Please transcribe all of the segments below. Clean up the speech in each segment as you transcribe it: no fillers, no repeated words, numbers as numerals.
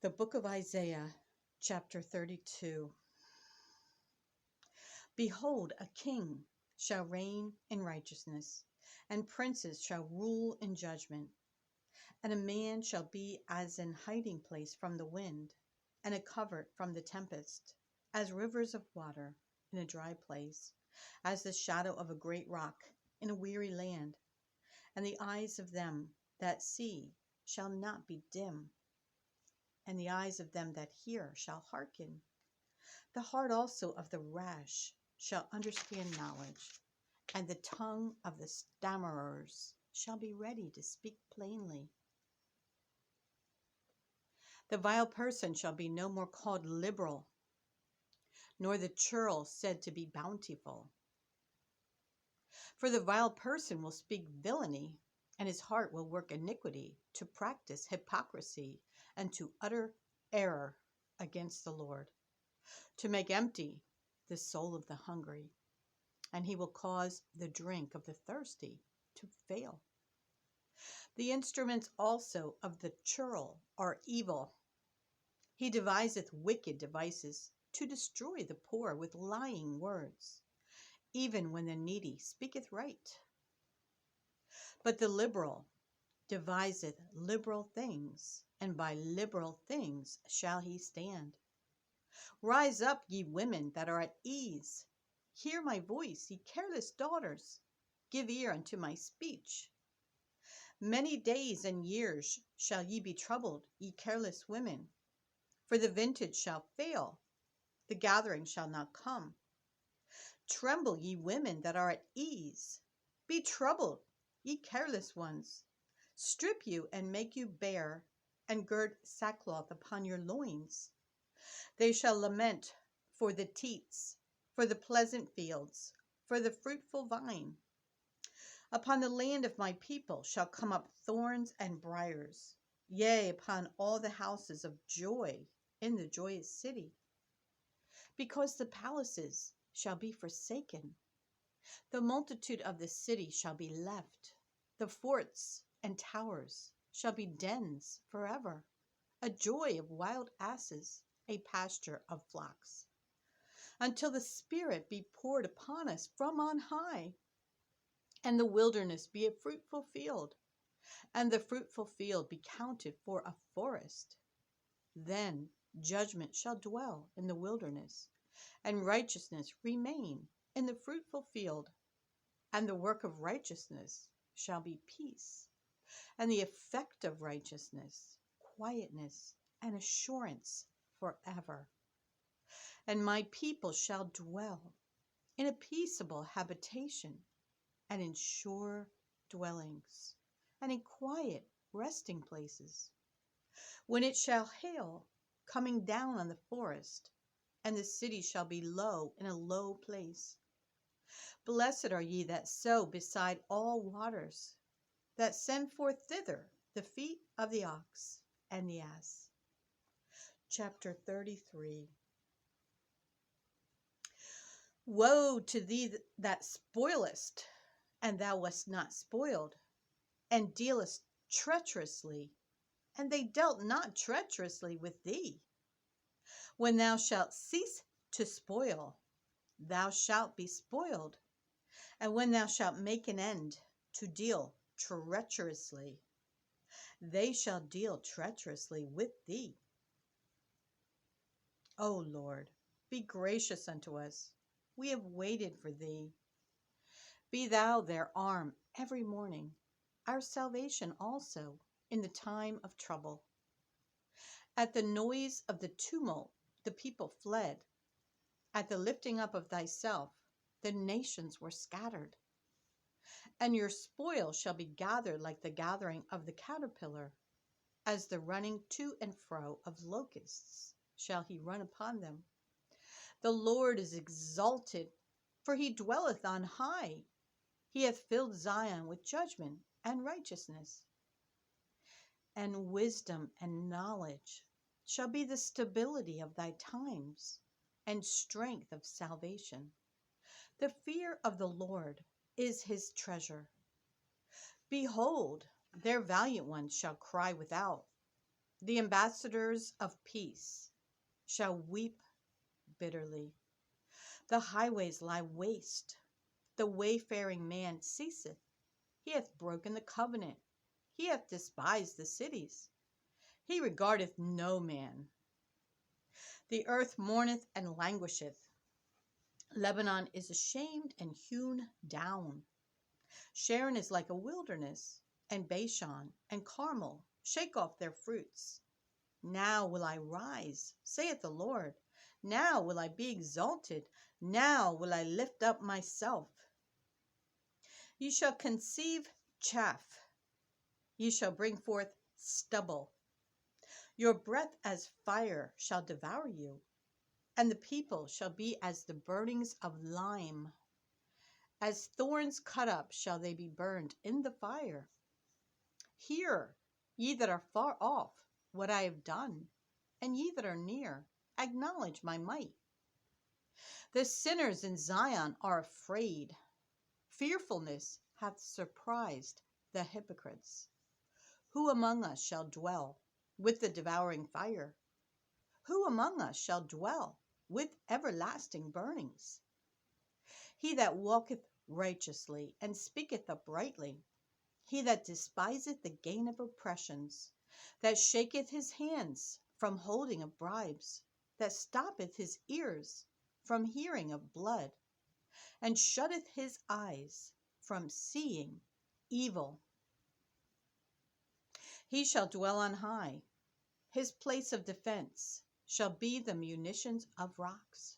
The book of Isaiah, chapter 32. Behold, a king shall reign in righteousness, and princes shall rule in judgment. And a man shall be as an hiding place from the wind, and a covert from the tempest, as rivers of water in a dry place, as the shadow of a great rock in a weary land. And the eyes of them that see shall not be dim, and the eyes of them that hear shall hearken. The heart also of the rash shall understand knowledge, and the tongue of the stammerers shall be ready to speak plainly. The vile person shall be no more called liberal, nor the churl said to be bountiful. For the vile person will speak villainy, and his heart will work iniquity, to practice hypocrisy, and to utter error against the Lord, to make empty the soul of the hungry, and he will cause the drink of the thirsty to fail. The instruments also of the churl are evil. He deviseth wicked devices to destroy the poor with lying words, even when the needy speaketh right. But the liberal deviseth liberal things, and by liberal things shall he stand. Rise up, ye women that are at ease. Hear my voice, ye careless daughters. Give ear unto my speech. Many days and years shall ye be troubled, ye careless women. For the vintage shall fail, the gathering shall not come. Tremble, ye women that are at ease. Be troubled, ye careless ones. Strip you and make you bare, and gird sackcloth upon your loins. They shall lament for the teats, for the pleasant fields, for the fruitful vine. Upon the land of my people shall come up thorns and briars, yea, upon all the houses of joy in the joyous city. Because the palaces shall be forsaken, the multitude of the city shall be left, the forts and towers shall be dens forever, a joy of wild asses, a pasture of flocks, until the Spirit be poured upon us from on high, and the wilderness be a fruitful field, and the fruitful field be counted for a forest. Then judgment shall dwell in the wilderness, and righteousness remain in the fruitful field, and the work of righteousness shall be peace, and the effect of righteousness, quietness, and assurance forever. And my people shall dwell in a peaceable habitation, and in sure dwellings, and in quiet resting places. When it shall hail, coming down on the forest, and the city shall be low in a low place. Blessed are ye that sow beside all waters, that send forth thither the feet of the ox and the ass. Chapter 33. Woe to thee that spoilest, and thou wast not spoiled, and dealest treacherously, and they dealt not treacherously with thee. When thou shalt cease to spoil, thou shalt be spoiled, and when thou shalt make an end to deal treacherously, they shall deal treacherously with thee. O Lord, be gracious unto us. We have waited for thee. Be thou their arm every morning, our salvation also in the time of trouble. At the noise of the tumult, the people fled. At the lifting up of thyself, the nations were scattered. And your spoil shall be gathered like the gathering of the caterpillar, as the running to and fro of locusts shall he run upon them. The Lord is exalted, for he dwelleth on high. He hath filled Zion with judgment and righteousness. And wisdom and knowledge shall be the stability of thy times, and strength of salvation. The fear of the Lord is his treasure. Behold, their valiant ones shall cry without, The ambassadors of peace shall weep bitterly. The highways lie waste. The wayfaring man ceaseth. He hath broken the covenant. He hath despised the cities. He regardeth no man. The earth mourneth and languisheth. Lebanon is ashamed and hewn down. Sharon is like a wilderness, and Bashan and Carmel shake off their fruits. Now will I rise, saith the Lord. Now will I be exalted. Now will I lift up myself. Ye shall conceive chaff. Ye shall bring forth stubble. Your breath as fire shall devour you, and the people shall be as the burnings of lime. As thorns cut up shall they be burned in the fire. Hear, ye that are far off, what I have done, and ye that are near, acknowledge my might. The sinners in Zion are afraid. Fearfulness hath surprised the hypocrites. Who among us shall dwell with the devouring fire? Who among us shall dwell with everlasting burnings? He that walketh righteously and speaketh uprightly, he that despiseth the gain of oppressions, that shaketh his hands from holding of bribes, that stoppeth his ears from hearing of blood, and shutteth his eyes from seeing evil. He shall dwell on high. His place of defense shall be the munitions of rocks.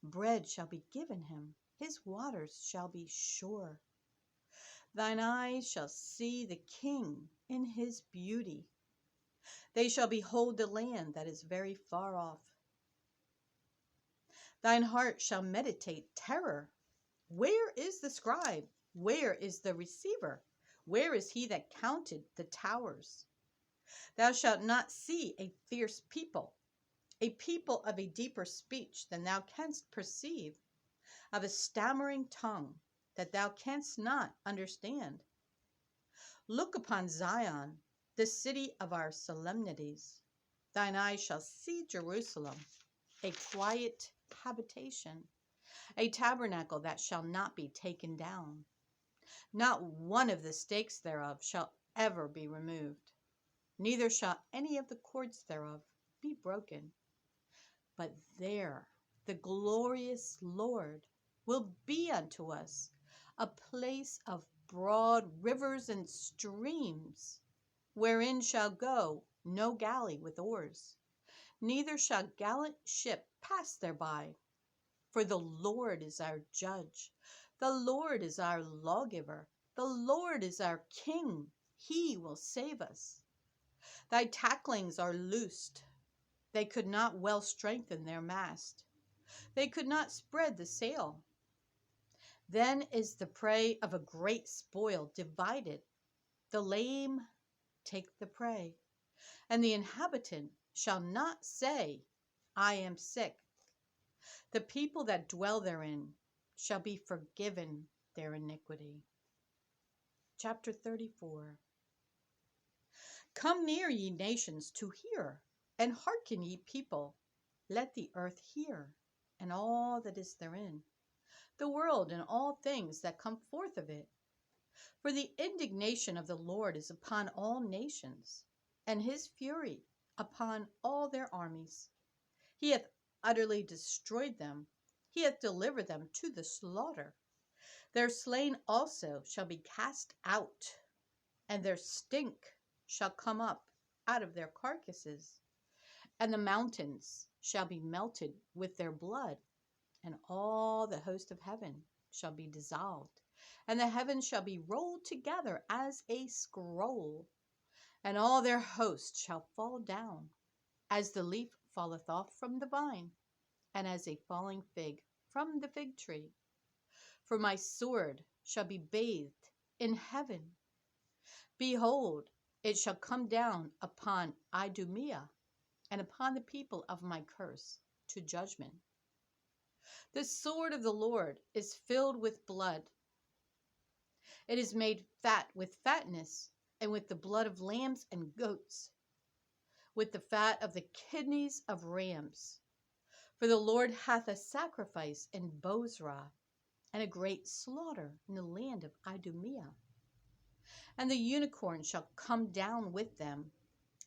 Bread shall be given him. His waters shall be sure. Thine eyes shall see the King in his beauty. They shall behold the land that is very far off. Thine heart shall meditate terror. Where is the scribe? Where is the receiver? Where is he that counted the towers? Thou shalt not see a fierce people, a people of a deeper speech than thou canst perceive, of a stammering tongue that thou canst not understand. Look upon Zion, the city of our solemnities. Thine eyes shall see Jerusalem, a quiet habitation, a tabernacle that shall not be taken down. Not one of the stakes thereof shall ever be removed, neither shall any of the cords thereof be broken. But there the glorious Lord will be unto us a place of broad rivers and streams, wherein shall go no galley with oars, neither shall gallant ship pass thereby. For the Lord is our judge, the Lord is our lawgiver, the Lord is our King, he will save us. Thy tacklings are loosed. They could not well strengthen their mast. They could not spread the sail. Then is the prey of a great spoil divided. The lame take the prey, and the inhabitant shall not say, I am sick. The people that dwell therein shall be forgiven their iniquity. Chapter 34. Come near, ye nations, to hear, and hearken, ye people. Let the earth hear, and all that is therein, the world and all things that come forth of it. For the indignation of the Lord is upon all nations, and his fury upon all their armies. He hath utterly destroyed them. He hath delivered them to the slaughter. Their slain also shall be cast out, and their stink shall come up out of their carcasses, and the mountains shall be melted with their blood, and all the host of heaven shall be dissolved, and the heavens shall be rolled together as a scroll, and all their hosts shall fall down, as the leaf falleth off from the vine, and as a falling fig from the fig tree. For my sword shall be bathed in heaven. Behold, it shall come down upon Idumea, and upon the people of my curse, to judgment. The sword of the Lord is filled with blood. It is made fat with fatness, and with the blood of lambs and goats, with the fat of the kidneys of rams. For the Lord hath a sacrifice in Bozrah, and a great slaughter in the land of Idumea. And the unicorn shall come down with them,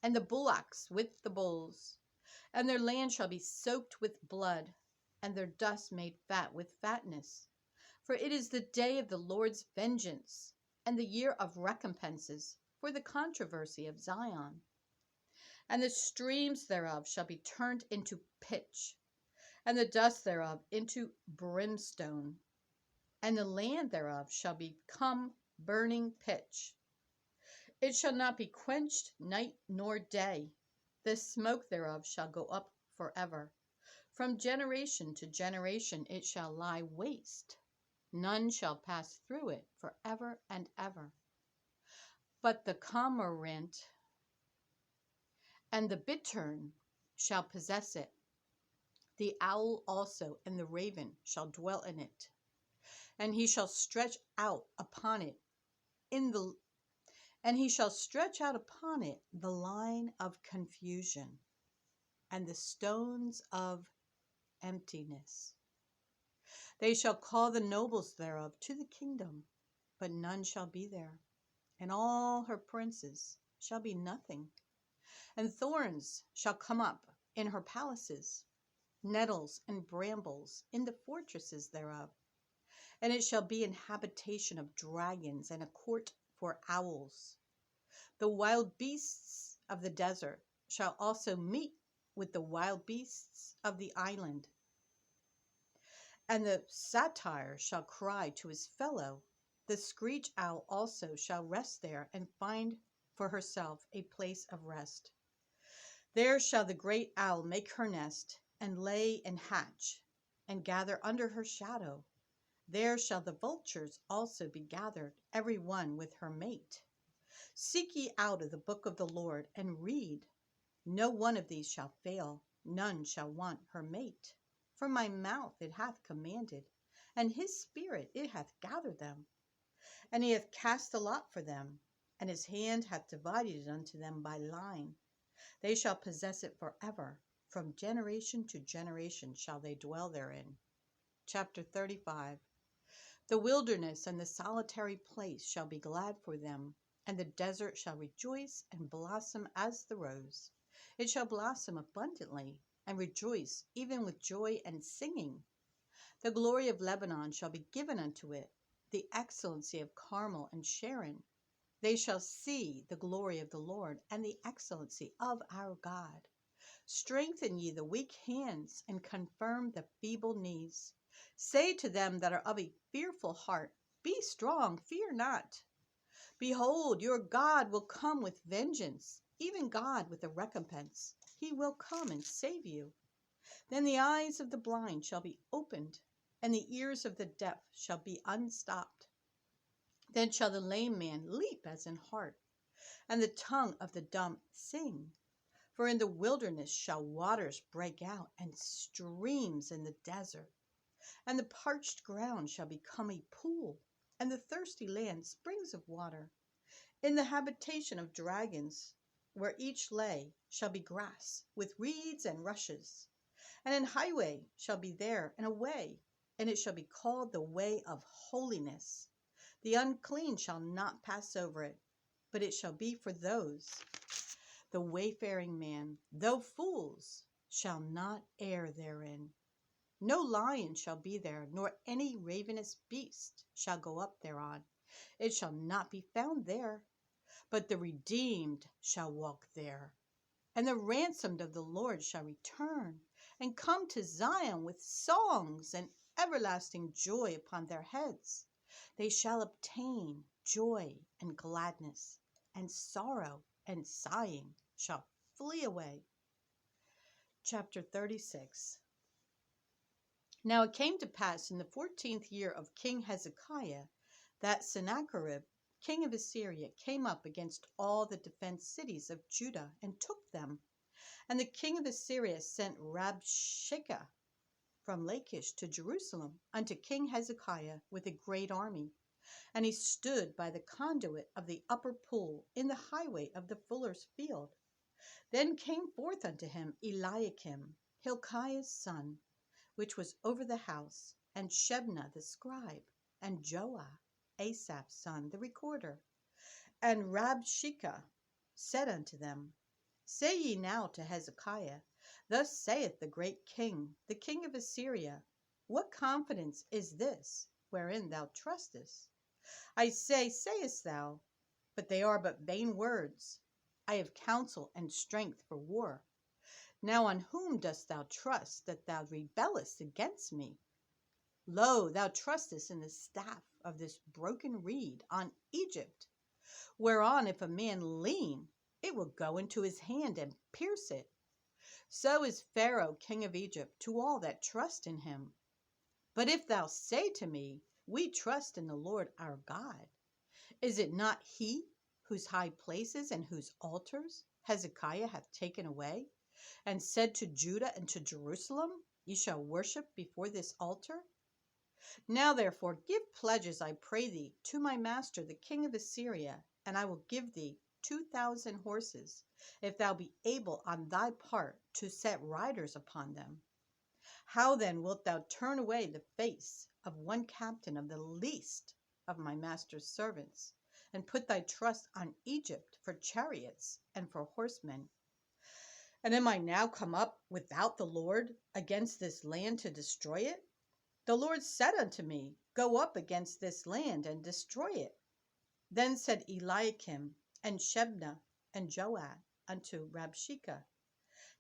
and the bullocks with the bulls, and their land shall be soaked with blood, and their dust made fat with fatness. For it is the day of the Lord's vengeance, and the year of recompenses for the controversy of Zion. And the streams thereof shall be turned into pitch, and the dust thereof into brimstone, and the land thereof shall become burning pitch. It shall not be quenched night nor day. The smoke thereof shall go up forever. From generation to generation it shall lie waste. None shall pass through it forever and ever. But the cormorant and the bittern shall possess it. The owl also and the raven shall dwell in it. And he shall stretch out upon it the line of confusion and the stones of emptiness. They shall call the nobles thereof to the kingdom, but none shall be there, and all her princes shall be nothing. And thorns shall come up in her palaces, nettles and brambles in the fortresses thereof. And it shall be an habitation of dragons and a court for owls. The wild beasts of the desert shall also meet with the wild beasts of the island. And the satyr shall cry to his fellow. The screech owl also shall rest there and find for herself a place of rest. There shall the great owl make her nest, and lay and hatch, and gather under her shadow. There shall the vultures also be gathered, every one with her mate. Seek ye out of the book of the Lord, and read. No one of these shall fail, none shall want her mate. For my mouth it hath commanded, and his spirit it hath gathered them. And he hath cast a lot for them, and his hand hath divided it unto them by line. They shall possess it forever. From generation to generation shall they dwell therein. Chapter 35. The wilderness and the solitary place shall be glad for them, and the desert shall rejoice and blossom as the rose. It shall blossom abundantly, and rejoice even with joy and singing. The glory of Lebanon shall be given unto it, the excellency of Carmel and Sharon. They shall see the glory of the Lord and the excellency of our God. Strengthen ye the weak hands, and confirm the feeble knees. Say to them that are of a fearful heart, Be strong, fear not. Behold, your God will come with vengeance, even God with a recompense. He will come and save you. Then the eyes of the blind shall be opened, and the ears of the deaf shall be unstopped. Then shall the lame man leap as in heart, and the tongue of the dumb sing. For in the wilderness shall waters break out, and streams in the desert. And the parched ground shall become a pool, and the thirsty land springs of water. In the habitation of dragons, where each lay, shall be grass, with reeds and rushes. And an highway shall be there, and a way, and it shall be called the way of holiness. The unclean shall not pass over it, but it shall be for those. The wayfaring man, though fools, shall not err therein. No lion shall be there, nor any ravenous beast shall go up thereon. It shall not be found there, but the redeemed shall walk there. And the ransomed of the Lord shall return, and come to Zion with songs and everlasting joy upon their heads. They shall obtain joy and gladness, and sorrow and sighing shall flee away. Chapter 36. Now it came to pass in the 14th year of King Hezekiah that Sennacherib, king of Assyria, came up against all the defenced cities of Judah and took them. And the king of Assyria sent Rabshakeh from Lachish to Jerusalem unto King Hezekiah with a great army. And he stood by the conduit of the upper pool in the highway of the fuller's field. Then came forth unto him Eliakim, Hilkiah's son, which was over the house, and Shebna the scribe, and Joah, Asaph's son, the recorder. And Rabshakeh said unto them, Say ye now to Hezekiah, Thus saith the great king, the king of Assyria, What confidence is this, wherein thou trustest? I say, sayest thou, but they are but vain words. I have counsel and strength for war. Now on whom dost thou trust that thou rebellest against me? Lo, thou trustest in the staff of this broken reed on Egypt, whereon if a man lean, it will go into his hand and pierce it. So is Pharaoh king of Egypt to all that trust in him. But if thou say to me, We trust in the Lord our God, is it not he whose high places and whose altars Hezekiah hath taken away, and said to Judah and to Jerusalem, Ye shall worship before this altar? Now therefore give pledges, I pray thee, to my master the king of Assyria, and I will give thee 2,000 horses, if thou be able on thy part to set riders upon them. How then wilt thou turn away the face of one captain of the least of my master's servants, and put thy trust on Egypt for chariots and for horsemen? And am I now come up without the Lord against this land to destroy it? The Lord said unto me, Go up against this land and destroy it. Then said Eliakim and Shebna and Joah unto Rabshakeh,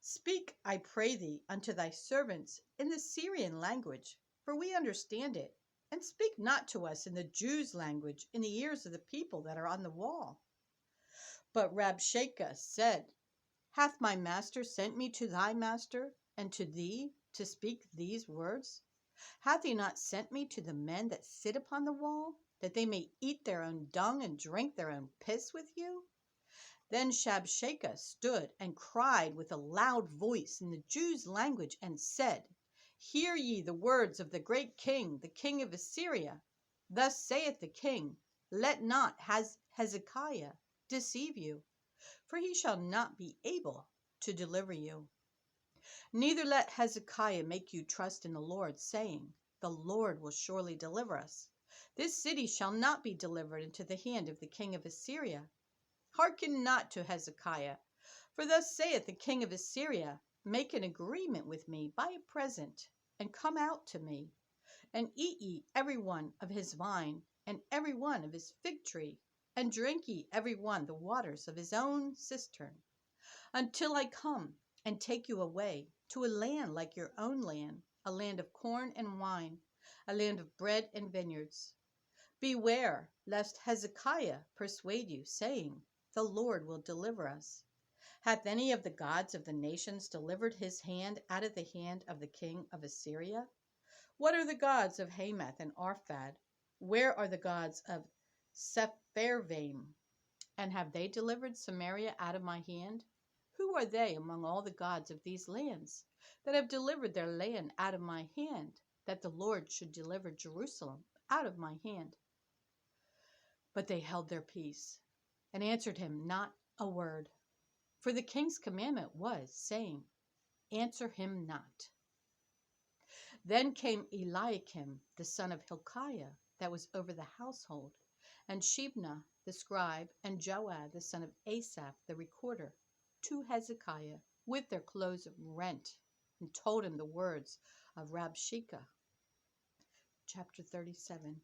Speak, I pray thee, unto thy servants in the Syrian language, for we understand it, and speak not to us in the Jews' language in the ears of the people that are on the wall. But Rabshakeh said, Hath my master sent me to thy master and to thee to speak these words? Hath he not sent me to the men that sit upon the wall, that they may eat their own dung and drink their own piss with you? Then Rabshakeh stood and cried with a loud voice in the Jews' language, and said, Hear ye the words of the great king, the king of Assyria. Thus saith the king, Let not Hezekiah deceive you, for he shall not be able to deliver you. Neither let Hezekiah make you trust in the Lord, saying, The Lord will surely deliver us. This city shall not be delivered into the hand of the king of Assyria. Hearken not to Hezekiah, for thus saith the king of Assyria, Make an agreement with me by a present, and come out to me, and eat ye every one of his vine, and every one of his fig tree, and drink ye every one the waters of his own cistern, until I come and take you away to a land like your own land, a land of corn and wine, a land of bread and vineyards. Beware lest Hezekiah persuade you, saying, The Lord will deliver us. Hath any of the gods of the nations delivered his hand out of the hand of the king of Assyria? What are the gods of Hamath and Arphad? Where are the gods of Sepharvaim? And have they delivered Samaria out of my hand? Who are they among all the gods of these lands that have delivered their land out of my hand, that the Lord should deliver Jerusalem out of my hand? But they held their peace, and answered him not a word. For the king's commandment was, saying, Answer him not. Then came Eliakim, the son of Hilkiah, that was over the household, and Shebna the scribe, and Joah the son of Asaph the recorder, to Hezekiah, with their clothes rent, and told him the words of Rabshakeh. Chapter 37.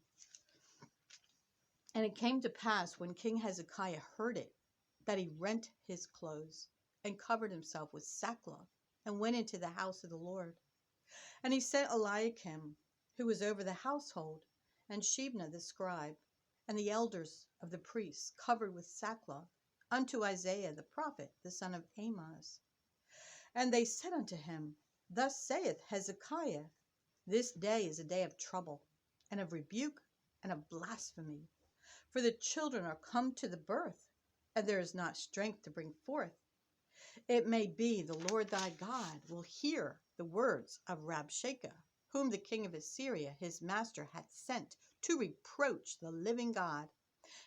And it came to pass, when King Hezekiah heard it, that he rent his clothes, and covered himself with sackcloth, and went into the house of the Lord. And he sent Eliakim, who was over the household, and Shebna the scribe, and the elders of the priests, covered with sackcloth, unto Isaiah the prophet, the son of Amoz. And they said unto him, Thus saith Hezekiah, This day is a day of trouble, and of rebuke, and of blasphemy. For the children are come to the birth, and there is not strength to bring forth. It may be the Lord thy God will hear the words of Rabshakeh, whom the king of Assyria his master hath sent to reproach the living God,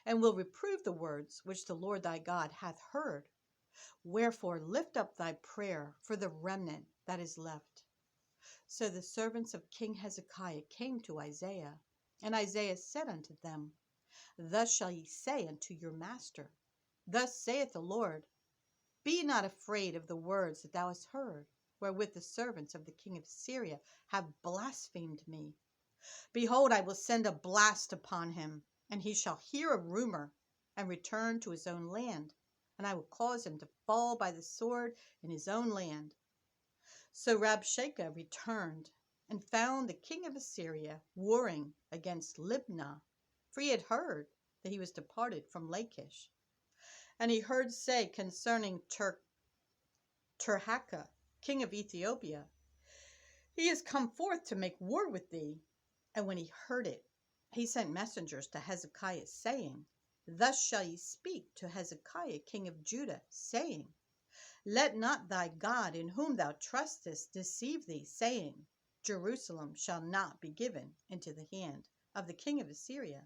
and will reprove the words which the Lord thy God hath heard. Wherefore lift up thy prayer for the remnant that is left. So the servants of King Hezekiah came to Isaiah, and Isaiah said unto them, Thus shall ye say unto your master, Thus saith the Lord, Be not afraid of the words that thou hast heard, wherewith the servants of the king of Syria have blasphemed me. Behold, I will send a blast upon him, and he shall hear a rumor, and return to his own land, and I will cause him to fall by the sword in his own land. So Rabshakeh returned, and found the king of Assyria warring against Libnah, for he had heard that he was departed from Lachish. And he heard say concerning Tirhakah, king of Ethiopia, He is come forth to make war with thee. And when he heard it, he sent messengers to Hezekiah, saying, Thus shall ye speak to Hezekiah, king of Judah, saying, Let not thy God, in whom thou trustest, deceive thee, saying, Jerusalem shall not be given into the hand of the king of Assyria.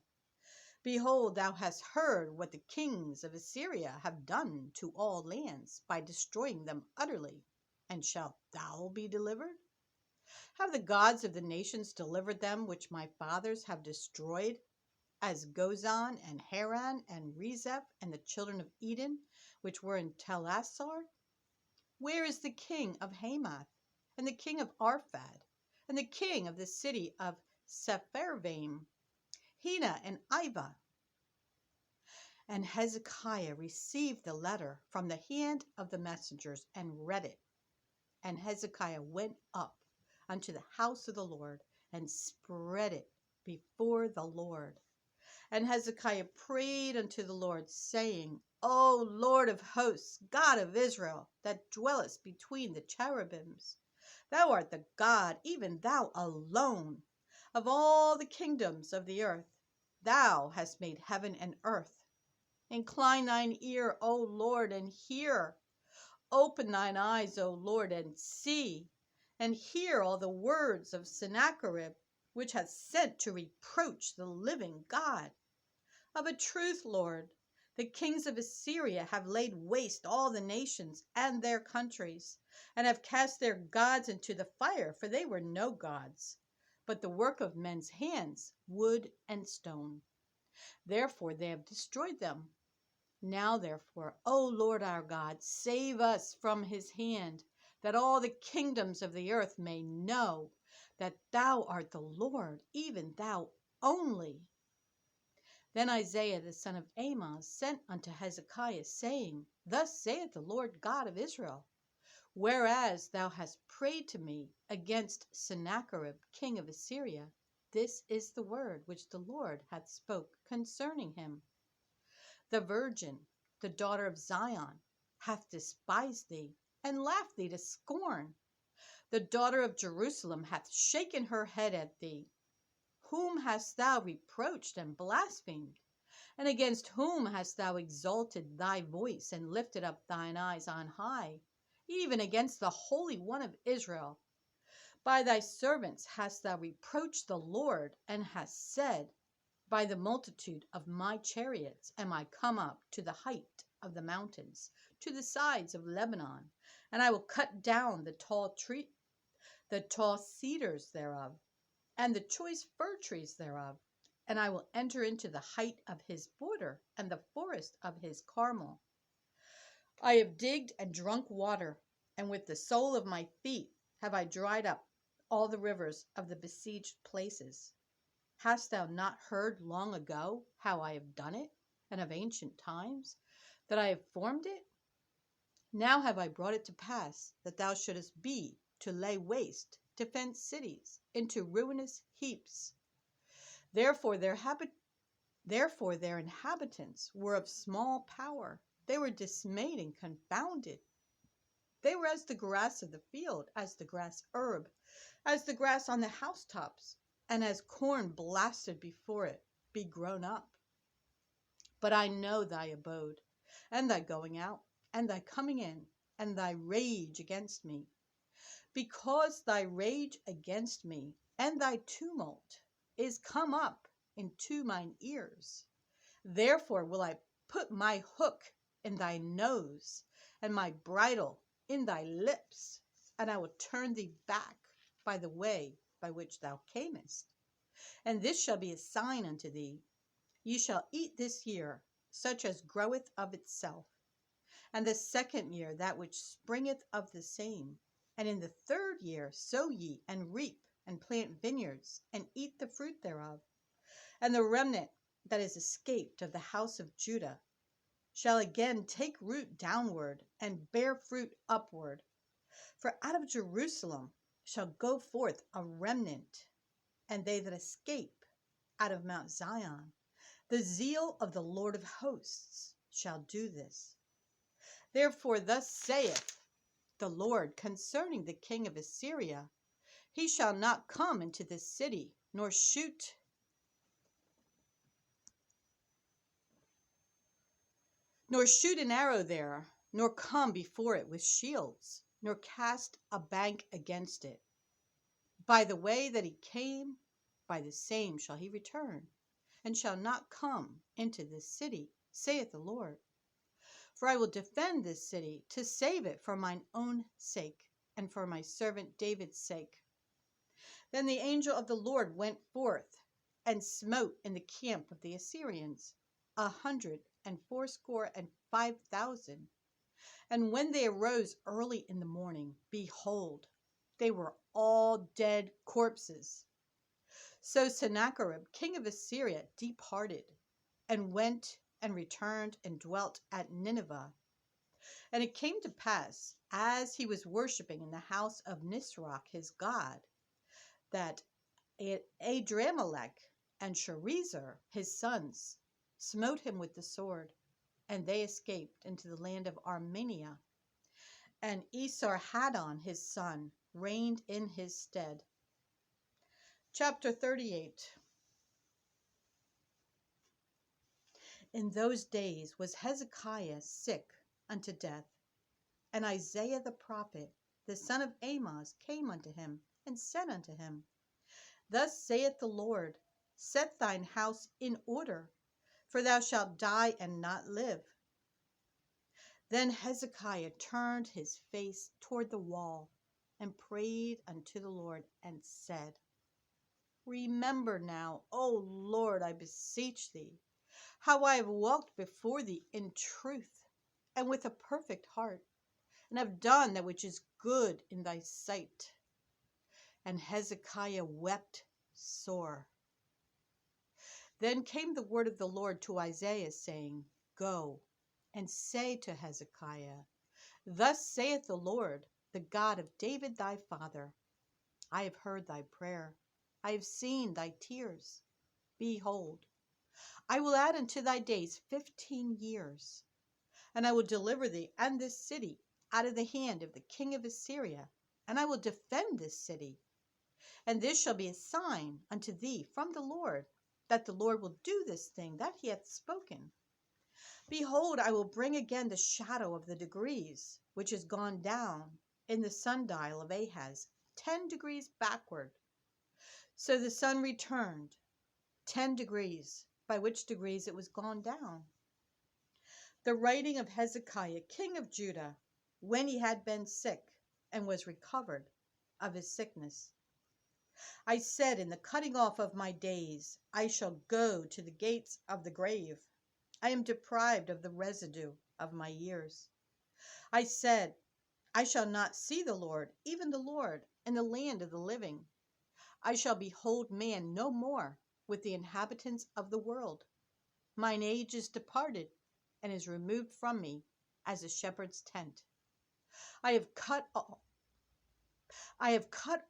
Behold, thou hast heard what the kings of Assyria have done to all lands by destroying them utterly, and shalt thou be delivered? Have the gods of the nations delivered them which my fathers have destroyed, as Gozan and Haran and Rezeph and the children of Eden, which were in Telassar? Where is the king of Hamath, and the king of Arphad, and the king of the city of Sepharvaim, Hena and Ivah? And Hezekiah received the letter from the hand of the messengers and read it. And Hezekiah went up unto the house of the Lord and spread it before the Lord. And Hezekiah prayed unto the Lord, saying, O Lord of hosts, God of Israel, that dwellest between the cherubims, thou art the God, even thou alone, of all the kingdoms of the earth. Thou hast made heaven and earth. Incline thine ear, O Lord, and hear. Open thine eyes, O Lord, and see, and hear all the words of Sennacherib, which hath sent to reproach the living God. Of a truth, Lord, the kings of Assyria have laid waste all the nations and their countries, and have cast their gods into the fire, for they were no gods, but the work of men's hands, wood and stone. Therefore they have destroyed them. Now, therefore, O Lord our God, save us from his hand, that all the kingdoms of the earth may know that thou art the Lord, even thou only. Then Isaiah the son of Amoz sent unto Hezekiah, saying, Thus saith the Lord God of Israel, Whereas thou hast prayed to me against Sennacherib king of Assyria, this is the word which the Lord hath spoke concerning him. The virgin, the daughter of Zion, hath despised thee, and laughed thee to scorn. The daughter of Jerusalem hath shaken her head at thee. Whom hast thou reproached and blasphemed? And against whom hast thou exalted thy voice and lifted up thine eyes on high? Even against the Holy One of Israel. By thy servants hast thou reproached the Lord, and hast said, By the multitude of my chariots am I come up to the height of the mountains, to the sides of Lebanon, and I will cut down the tall cedars thereof, and the choice fir trees thereof, and I will enter into the height of his border, and the forest of his Carmel. I have digged and drunk water, and with the sole of my feet have I dried up all the rivers of the besieged places. Hast thou not heard long ago how I have done it, and of ancient times, that I have formed it? Now have I brought it to pass, that thou shouldest be to lay waste, to fence cities into ruinous heaps. Therefore their inhabitants were of small power. They were dismayed and confounded. They were as the grass of the field, as the grass herb, as the grass on the housetops, and as corn blasted before it be grown up. But I know thy abode, and thy going out, and thy coming in, and thy rage against me. Because thy rage against me, and thy tumult, is come up into mine ears. Therefore will I put my hook in thy nose, and my bridle in thy lips, and I will turn thee back by the way by which thou camest. And this shall be a sign unto thee: ye shall eat this year such as groweth of itself, and the second year that which springeth of the same. And in the third year sow ye, and reap, and plant vineyards, and eat the fruit thereof. And the remnant that is escaped of the house of Judah shall again take root downward, and bear fruit upward. For out of Jerusalem shall go forth a remnant, and they that escape out of Mount Zion. The zeal of the Lord of hosts shall do this. Therefore thus saith the Lord concerning the king of Assyria: he shall not come into this city, nor shoot an arrow there, nor come before it with shields, nor cast a bank against it. By the way that he came, by the same shall he return, and shall not come into this city, saith the Lord. For I will defend this city, to save it for mine own sake, and for my servant David's sake. Then the angel of the Lord went forth, and smote in the camp of the Assyrians 185,000. And when they arose early in the morning, behold, they were all dead corpses. So Sennacherib king of Assyria departed, and went and returned and dwelt at Nineveh. And it came to pass, as he was worshipping in the house of Nisroch his god, that Adramelech and Sharezer his sons smote him with the sword, and they escaped into the land of Armenia. And Esarhaddon his son reigned in his stead. Chapter 38. In those days was Hezekiah sick unto death, and Isaiah the prophet, the son of Amoz, came unto him, and said unto him, Thus saith the Lord, set thine house in order, for thou shalt die and not live. Then Hezekiah turned his face toward the wall, and prayed unto the Lord, and said, Remember now, O Lord, I beseech thee, how I have walked before thee in truth, and with a perfect heart, and have done that which is good in thy sight. And Hezekiah wept sore. Then came the word of the Lord to Isaiah, saying, Go and say to Hezekiah, Thus saith the Lord, the God of David thy father, I have heard thy prayer, I have seen thy tears. Behold, I will add unto thy days 15 years, and I will deliver thee and this city out of the hand of the king of Assyria, and I will defend this city. And this shall be a sign unto thee from the Lord, that the Lord will do this thing that he hath spoken. Behold, I will bring again the shadow of the degrees, which is gone down in the sundial of Ahaz, 10 degrees backward. So the sun returned 10 degrees, by which degrees it was gone down. The writing of Hezekiah, king of Judah, when he had been sick, and was recovered of his sickness. I said, in the cutting off of my days, I shall go to the gates of the grave. I am deprived of the residue of my years. I said, I shall not see the Lord, even the Lord, in the land of the living. I shall behold man no more with the inhabitants of the world. Mine age is departed, and is removed from me as a shepherd's tent. I have cut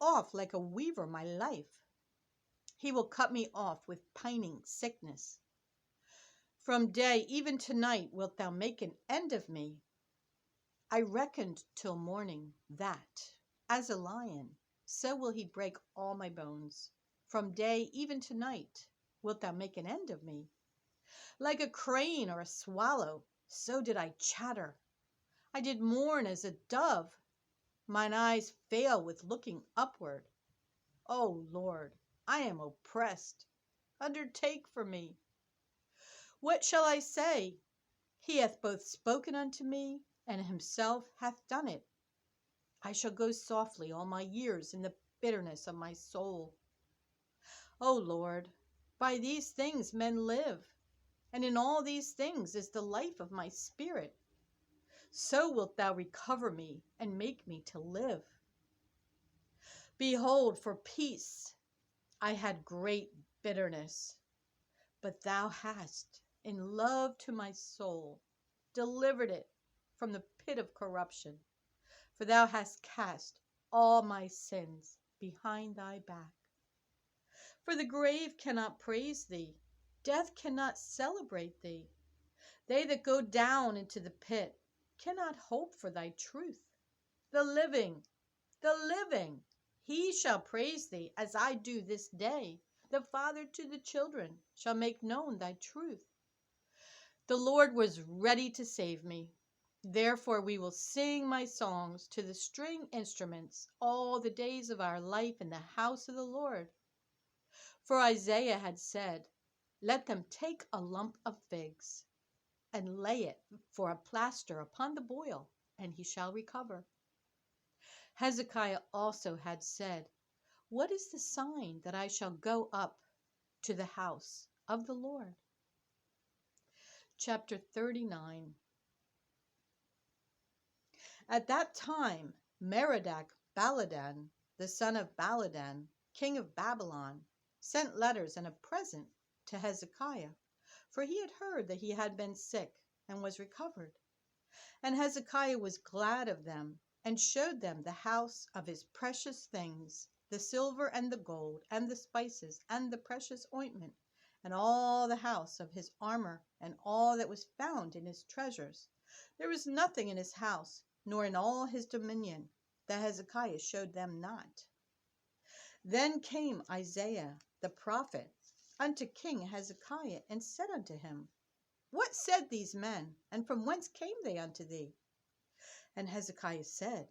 off like a weaver my life. He will cut me off with pining sickness. From day even to night wilt thou make an end of me. I reckoned till morning that, as a lion, so will he break all my bones. From day even to night wilt thou make an end of me. Like a crane or a swallow, so did I chatter. I did mourn as a dove. Mine eyes fail with looking upward. O Lord, I am oppressed. Undertake for me. What shall I say? He hath both spoken unto me, and himself hath done it. I shall go softly all my years in the bitterness of my soul. O Lord, by these things men live, and in all these things is the life of my spirit. So wilt thou recover me and make me to live. Behold, for peace I had great bitterness, but thou hast, in love to my soul, delivered it from the pit of corruption. For thou hast cast all my sins behind thy back. For the grave cannot praise thee, death cannot celebrate thee. They that go down into the pit cannot hope for thy truth. The living, he shall praise thee, as I do this day. The Father to the children shall make known thy truth. The Lord was ready to save me. Therefore we will sing my songs to the string instruments all the days of our life in the house of the Lord. For Isaiah had said, let them take a lump of figs and lay it for a plaster upon the boil, and he shall recover. Hezekiah also had said, what is the sign that I shall go up to the house of the Lord? Chapter 39. At that time, Merodach-Baladan, the son of Baladan, king of Babylon, sent letters and a present to Hezekiah, for he had heard that he had been sick and was recovered. And Hezekiah was glad of them, and showed them the house of his precious things, the silver and the gold, and the spices, and the precious ointment, and all the house of his armor, and all that was found in his treasures. There was nothing in his house, nor in all his dominion, that Hezekiah showed them not. Then came Isaiah the prophet unto King Hezekiah, and said unto him, what said these men, and from whence came they unto thee? And Hezekiah said,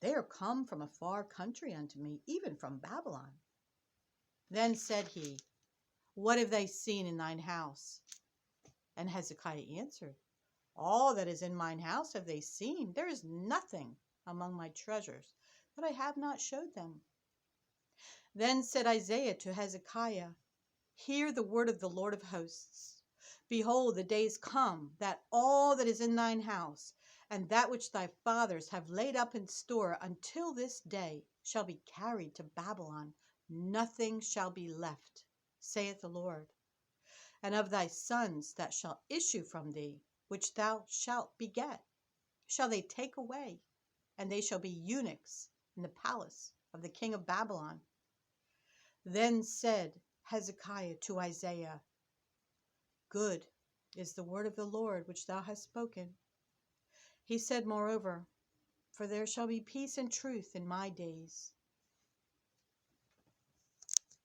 they are come from a far country unto me, even from Babylon. Then said he, what have they seen in thine house? And Hezekiah answered, all that is in mine house have they seen. There is nothing among my treasures that I have not showed them. Then said Isaiah to Hezekiah, hear the word of the Lord of hosts. Behold, the days come, that all that is in thine house, and that which thy fathers have laid up in store until this day, shall be carried to Babylon. Nothing shall be left, saith the Lord. And of thy sons that shall issue from thee, which thou shalt beget, shall they take away, and they shall be eunuchs in the palace of the king of Babylon. Then said Hezekiah to Isaiah, good is the word of the Lord which thou hast spoken. He said moreover, for there shall be peace and truth in my days,